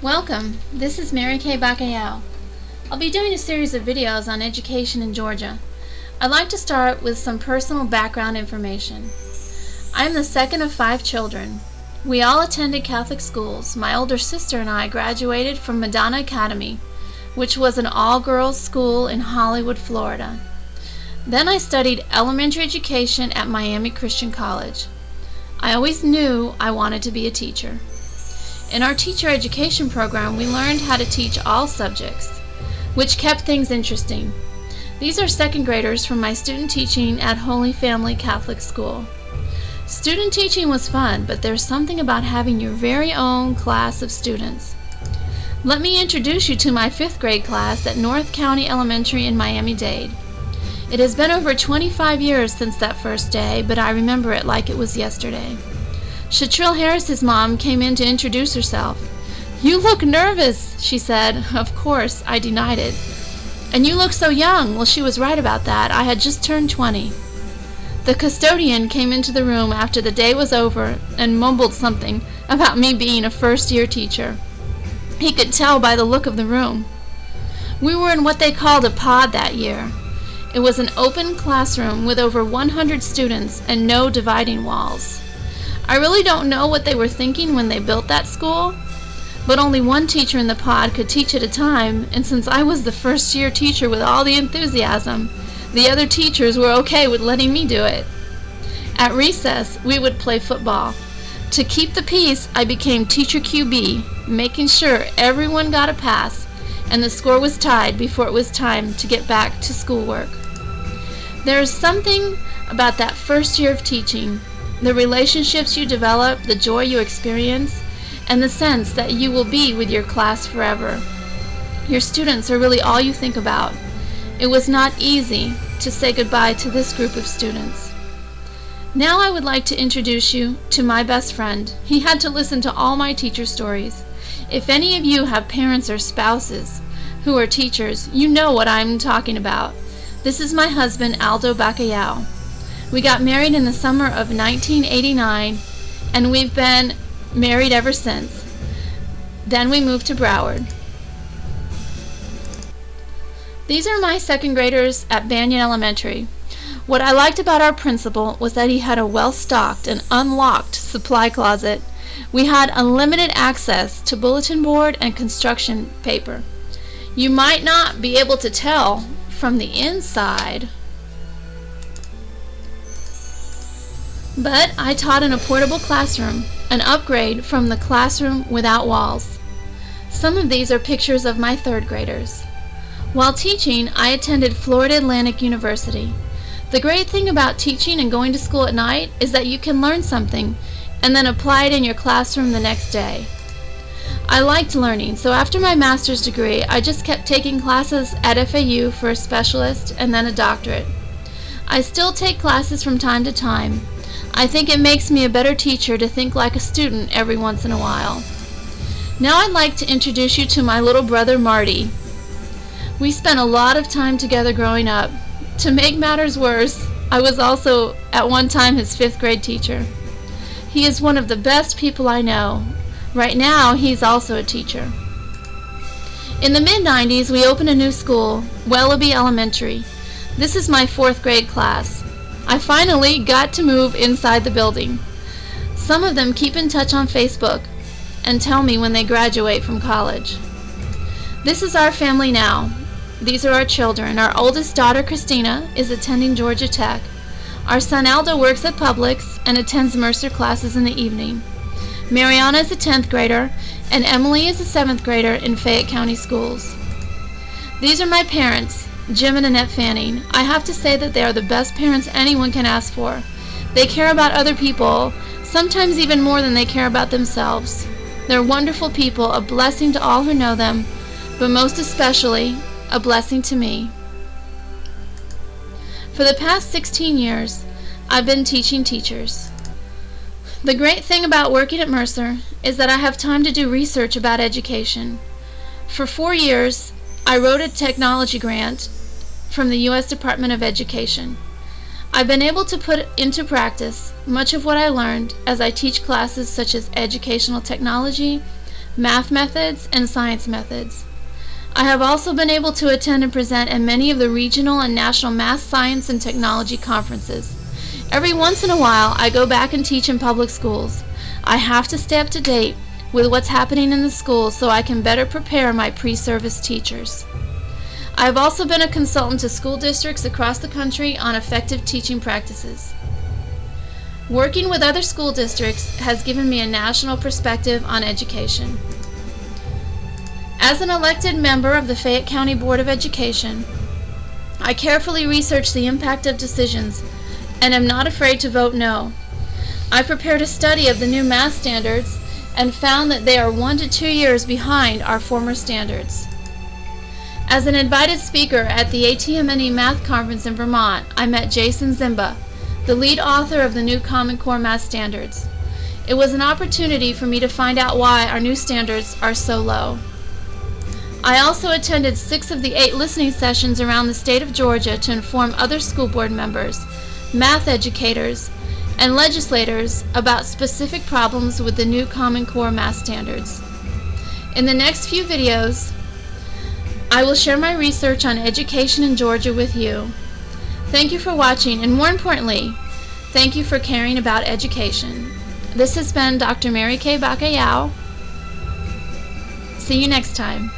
Welcome, this is Mary Kay Bacallao. I'll be doing a series of videos on education in Georgia. I'd like to start with some personal background information. I am the second of 5 children. We all attended Catholic schools. My older sister and I graduated from Madonna Academy, which was an all-girls school in Hollywood, Florida. Then I studied elementary education at Miami Christian College. I always knew I wanted to be a teacher. In our teacher education program, we learned how to teach all subjects, which kept things interesting. These are second graders from my student teaching at Holy Family Catholic School. Student teaching was fun, but there's something about having your very own class of students. Let me introduce you to my 5th grade class at North County Elementary in Miami-Dade. It has been over 25 years since that first day, but I remember it like it was yesterday. Shatril Harris's mom came in to introduce herself. "You look nervous," she said. Of course, I denied it. "And you look so young." Well, she was right about that. I had just turned 20. The custodian came into the room after the day was over and mumbled something about me being a first-year teacher. He could tell by the look of the room. We were in what they called a pod that year. It was an open classroom with over 100 students and no dividing walls. I really don't know what they were thinking when they built that school, but only one teacher in the pod could teach at a time, and since I was the first-year teacher with all the enthusiasm, the other teachers were okay with letting me do it. At recess, we would play football. To keep the peace, I became teacher QB, making sure everyone got a pass, and the score was tied before it was time to get back to schoolwork. There is something about that first year of teaching, the relationships you develop, the joy you experience, and the sense that you will be with your class forever. Your students are really all you think about. It was not easy to say goodbye to this group of students. Now I would like to introduce you to my best friend. He had to listen to all my teacher stories. If any of you have parents or spouses who are teachers, you know what I'm talking about. This is my husband, Aldo Bacallao. We got married in the summer of 1989, and we've been married ever since. Then we moved to Broward. These are my second graders at Banyan Elementary. What I liked about our principal was that he had a well-stocked and unlocked supply closet. We had unlimited access to bulletin board and construction paper. You might not be able to tell from the inside, but I taught in a portable classroom, an upgrade from the classroom without walls. Some of these are pictures of my 3rd graders. While teaching, I attended Florida Atlantic University. The great thing about teaching and going to school at night is that you can learn something and then apply it in your classroom the next day. I liked learning, so after my master's degree, I just kept taking classes at FAU for a specialist and then a doctorate. I still take classes from time to time. I think it makes me a better teacher to think like a student every once in a while. Now I'd like to introduce you to my little brother Marty. We spent a lot of time together growing up. To make matters worse, I was also at one time his 5th grade teacher. He is one of the best people I know. Right now, he's also a teacher. In the mid-90s, we opened a new school, Wellaby Elementary. This is my 4th grade class. I finally got to move inside the building. Some of them keep in touch on Facebook and tell me when they graduate from college. This is our family now. These are our children. Our oldest daughter, Christina, is attending Georgia Tech. Our son Aldo works at Publix and attends Mercer classes in the evening. Mariana is a 10th grader, and Emily is a 7th grader in Fayette County Schools. These are my parents, Jim and Annette Fanning. I have to say that they are the best parents anyone can ask for. They care about other people, sometimes even more than they care about themselves. They're wonderful people, a blessing to all who know them, but most especially, a blessing to me. For the past 16 years, I've been teaching teachers. The great thing about working at Mercer is that I have time to do research about education. For 4 years, I wrote a technology grant from the U.S. Department of Education. I've been able to put into practice much of what I learned as I teach classes such as educational technology, math methods, and science methods. I have also been able to attend and present at many of the regional and national math, science, and technology conferences. Every once in a while, I go back and teach in public schools. I have to stay up to date with what's happening in the schools so I can better prepare my pre-service teachers. I have also been a consultant to school districts across the country on effective teaching practices. Working with other school districts has given me a national perspective on education. As an elected member of the Fayette County Board of Education, I carefully research the impact of decisions and am not afraid to vote no. I prepared a study of the new math standards and found that they are 1 to 2 years behind our former standards. As an invited speaker at the ATM&E Math Conference in Vermont, I met Jason Zimba, the lead author of the new Common Core Math Standards. It was an opportunity for me to find out why our new standards are so low. I also attended 6 of the 8 listening sessions around the state of Georgia to inform other school board members, math educators, and legislators about specific problems with the new Common Core Math Standards. In the next few videos, I will share my research on education in Georgia with you. Thank you for watching, and more importantly, thank you for caring about education. This has been Dr. Mary Kay Bacallao. See you next time.